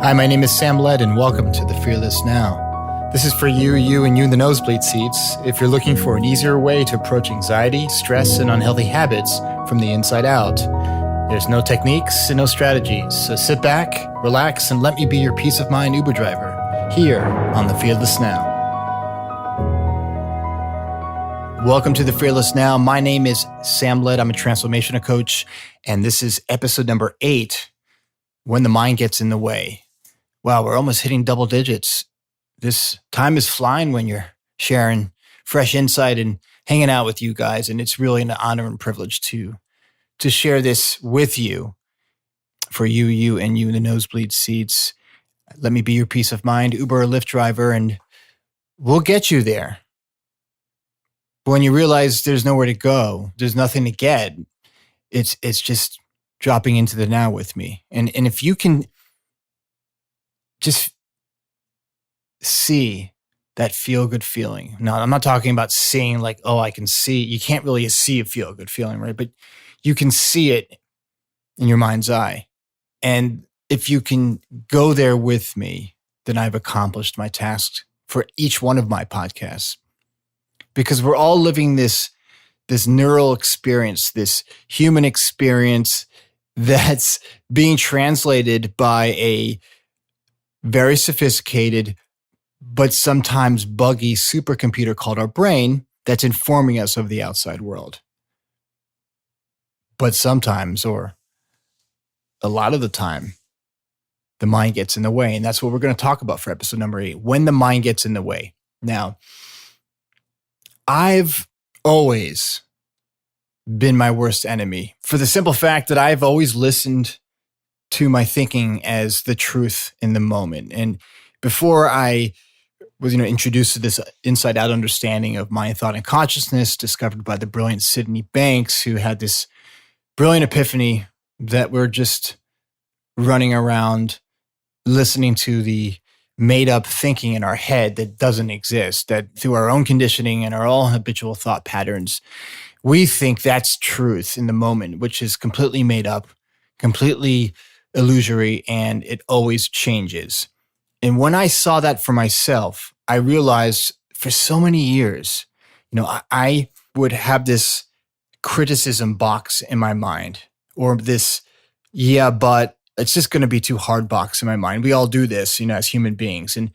Hi, my name is Sam Led, and welcome to The Fearless Now. This is for you in the nosebleed seats, if you're looking for an easier way to approach anxiety, stress, and unhealthy habits from the inside out. There's no techniques and no strategies, so sit back, relax, and let me be your peace of mind Uber driver, here on The Fearless Now. Welcome to The Fearless Now. My name is Sam Led. I'm a transformational coach, and this is episode number 8, When the Mind Gets in the Way. Wow, we're almost hitting double digits. This time is flying when you're sharing fresh insight and hanging out with you guys, and it's really an honor and privilege to share this with you, for you in the nosebleed seats. Let me be your peace of mind, Uber or Lyft driver, and we'll get you there. But when you realize there's nowhere to go, there's nothing to get, it's just dropping into the now with me. And if you can just see that feel-good feeling. Now, I'm not talking about seeing like, oh, I can see. You can't really see a feel-good feeling, right? But you can see it in your mind's eye. And if you can go there with me, then I've accomplished my task for each one of my podcasts. Because we're all living this neural experience, this human experience that's being translated by a very sophisticated, but sometimes buggy supercomputer called our brain that's informing us of the outside world. But sometimes, or a lot of the time, the mind gets in the way. And that's what we're going to talk about for episode number 8, when the mind gets in the way. Now, I've always been my worst enemy for the simple fact that I've always listened to my thinking as the truth in the moment. And before I was introduced to this inside out understanding of mind, thought, and consciousness discovered by the brilliant Sydney Banks, who had this brilliant epiphany that we're just running around listening to the made up thinking in our head that doesn't exist, that through our own conditioning and our own habitual thought patterns, we think that's truth in the moment, which is completely made up, completely illusory, and it always changes. And when I saw that for myself, I realized for so many years, I would have this criticism box in my mind, or this, yeah, but it's just going to be too hard box in my mind. We all do this, as human beings. And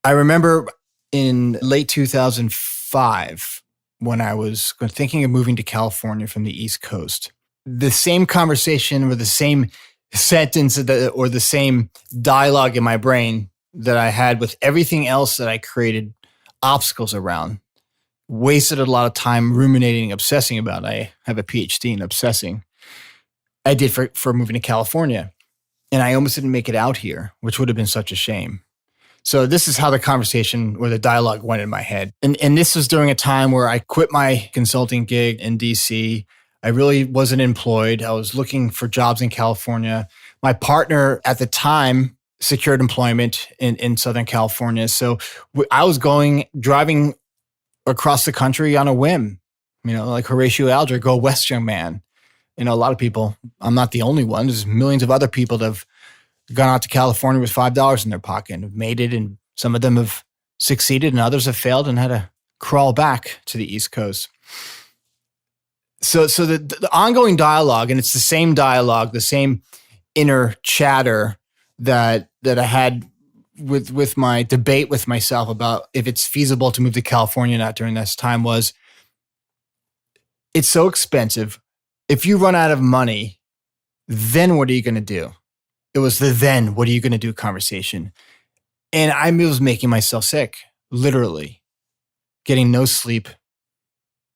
I remember in late 2005, when I was thinking of moving to California from the East Coast, the same conversation or the same sentence or the same dialogue in my brain that I had with everything else that I created obstacles around, wasted a lot of time ruminating, obsessing about. I have a PhD in obsessing. I did for moving to California. And I almost didn't make it out here, which would have been such a shame. So this is how the conversation or the dialogue went in my head. And this was during a time where I quit my consulting gig in DC. I really wasn't employed. I was looking for jobs in California. My partner at the time secured employment in Southern California. So I was driving across the country on a whim, like Horatio Alger, go west, young man. A lot of people, I'm not the only one. There's millions of other people that have gone out to California with $5 in their pocket and have made it. And some of them have succeeded and others have failed and had to crawl back to the East Coast. So the ongoing dialogue, and it's the same dialogue, the same inner chatter that I had with my debate with myself about if it's feasible to move to California or not during this time, was it's so expensive. If you run out of money, then what are you going to do? It was the then, what are you going to do conversation. And I was making myself sick, literally, getting no sleep,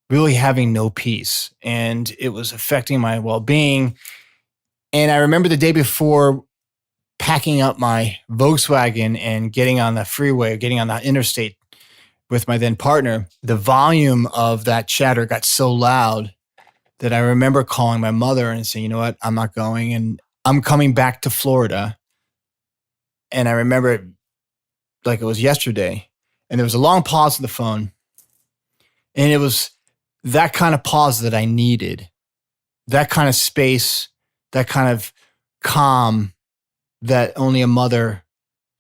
really having no peace. And it was affecting my well-being. And I remember the day before packing up my Volkswagen and getting on the freeway, getting on the interstate with my then partner, the volume of that chatter got so loud that I remember calling my mother and saying, you know what, I'm not going and I'm coming back to Florida. And I remember it like it was yesterday. And there was a long pause on the phone. And it was that kind of pause that I needed, that kind of space, that kind of calm that only a mother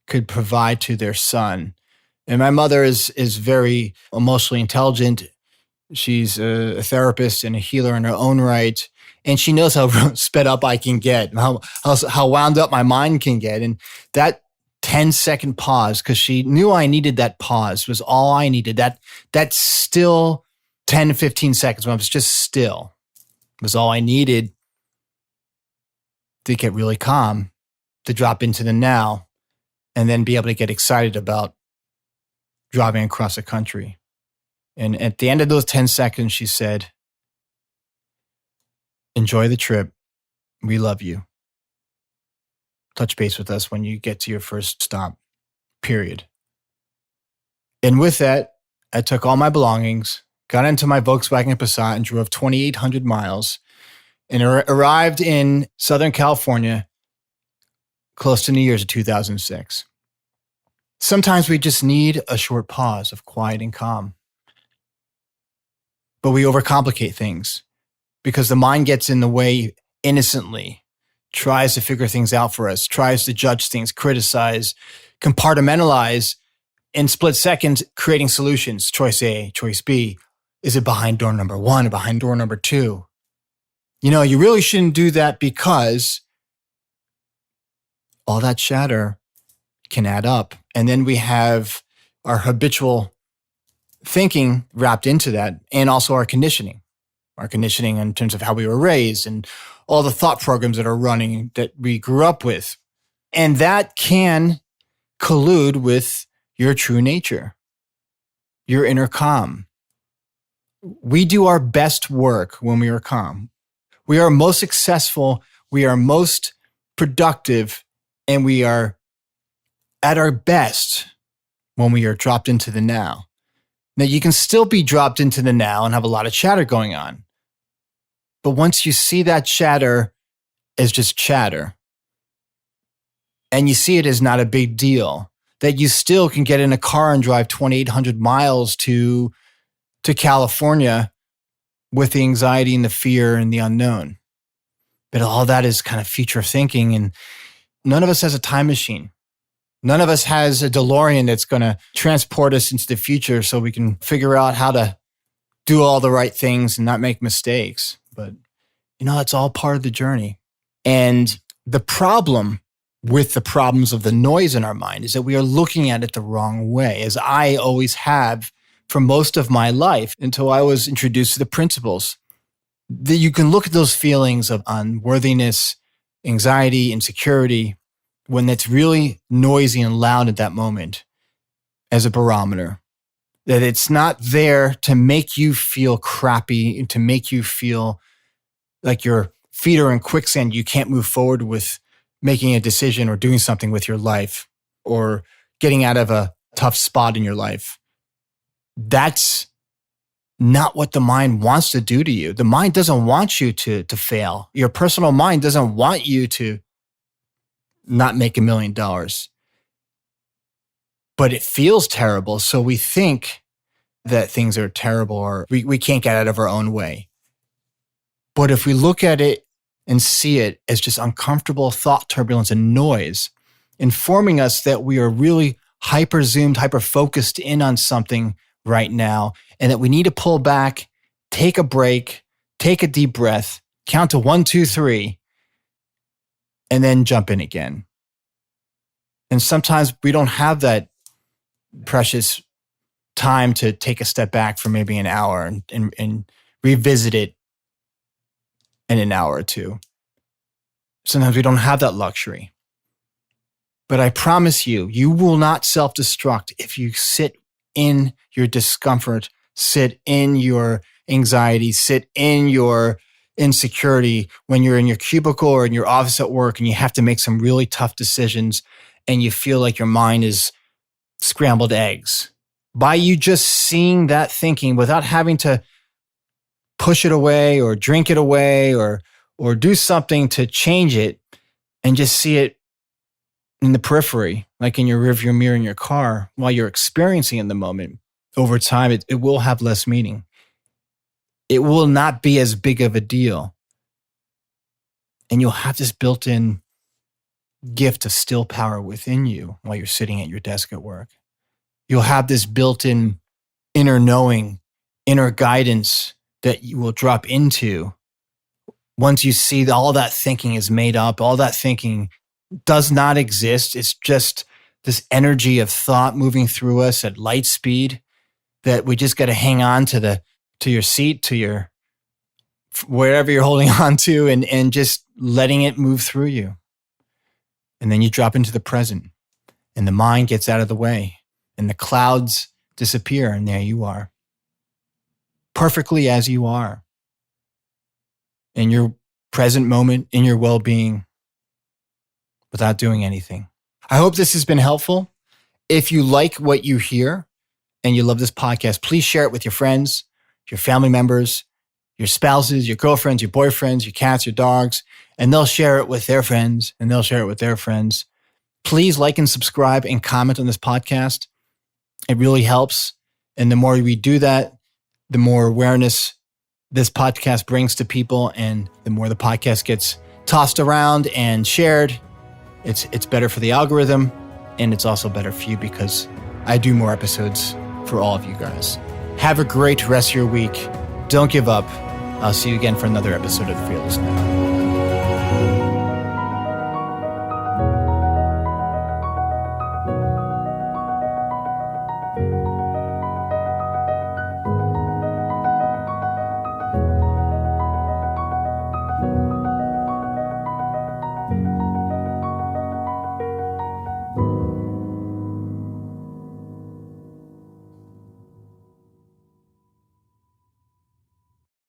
could provide to their son. And my mother is very emotionally intelligent. She's a therapist and a healer in her own right. And she knows how sped up I can get, how wound up my mind can get. And that 10-second pause, because she knew I needed that pause, was all I needed. That still 10 to 15 seconds when I was just still was all I needed to get really calm, to drop into the now, and then be able to get excited about driving across the country. And at the end of those 10 seconds, she said, "Enjoy the trip. We love you. Touch base with us when you get to your first stop, period." And with that, I took all my belongings, got into my Volkswagen Passat and drove 2,800 miles and arrived in Southern California close to New Year's of 2006. Sometimes we just need a short pause of quiet and calm. But we overcomplicate things because the mind gets in the way innocently, tries to figure things out for us, tries to judge things, criticize, compartmentalize, in split seconds, creating solutions. Choice A, choice B. Is it behind door number 1 or behind door number 2? You really shouldn't do that because all that chatter can add up. And then we have our habitual thinking wrapped into that, and also our conditioning in terms of how we were raised and all the thought programs that are running that we grew up with. And that can collude with your true nature, your inner calm. We do our best work when we are calm. We are most successful, we are most productive, and we are at our best when we are dropped into the now. Now, you can still be dropped into the now and have a lot of chatter going on. But once you see that chatter as just chatter, and you see it as not a big deal, that you still can get in a car and drive 2,800 miles to California with the anxiety and the fear and the unknown. But all that is kind of future thinking, and none of us has a time machine. None of us has a DeLorean that's going to transport us into the future so we can figure out how to do all the right things and not make mistakes. But, it's all part of the journey. And the problem with the problems of the noise in our mind is that we are looking at it the wrong way, as I always have for most of my life until I was introduced to the principles. That you can look at those feelings of unworthiness, anxiety, insecurity, when it's really noisy and loud at that moment as a barometer. That it's not there to make you feel crappy, to make you feel like your feet are in quicksand. You can't move forward with making a decision or doing something with your life or getting out of a tough spot in your life. That's not what the mind wants to do to you. The mind doesn't want you to fail. Your personal mind doesn't want you to not make $1 million. But it feels terrible, so we think that things are terrible or we can't get out of our own way. But if we look at it and see it as just uncomfortable thought turbulence and noise, informing us that we are really hyper-zoomed, hyper-focused in on something right now, and that we need to pull back, take a break, take a deep breath, count to 1, 2, 3, and then jump in again. And sometimes we don't have that precious time to take a step back for maybe an hour and revisit it in an hour or two. Sometimes we don't have that luxury. But I promise you, you will not self-destruct if you sit in your discomfort, sit in your anxiety, sit in your insecurity when you're in your cubicle or in your office at work and you have to make some really tough decisions and you feel like your mind is scrambled eggs. By you just seeing that thinking without having to push it away or drink it away or do something to change it, and just see it in the periphery, like in your rearview mirror in your car, while you're experiencing it in the moment, over time, it will have less meaning. It will not be as big of a deal. And you'll have this built-in gift of still power within you while you're sitting at your desk at work. You'll have this built-in inner knowing, inner guidance that you will drop into once you see that all that thinking is made up, all that thinking does not exist. It's just this energy of thought moving through us at light speed that we just got to hang on to your seat, to your wherever you're holding on to, and just letting it move through you. And then you drop into the present, and the mind gets out of the way, and the clouds disappear, and there you are, perfectly as you are, in your present moment, in your well-being, without doing anything. I hope this has been helpful. If you like what you hear and you love this podcast, please share it with your friends, your family members, your spouses, your girlfriends, your boyfriends, your cats, your dogs, and they'll share it with their friends, and they'll share it with their friends. Please like and subscribe and comment on this podcast. It really helps. And the more we do that, the more awareness this podcast brings to people, and the more the podcast gets tossed around and shared. It's better for the algorithm, and it's also better for you because I do more episodes for all of you guys. Have a great rest of your week. Don't give up. I'll see you again for another episode of The Fearless Now.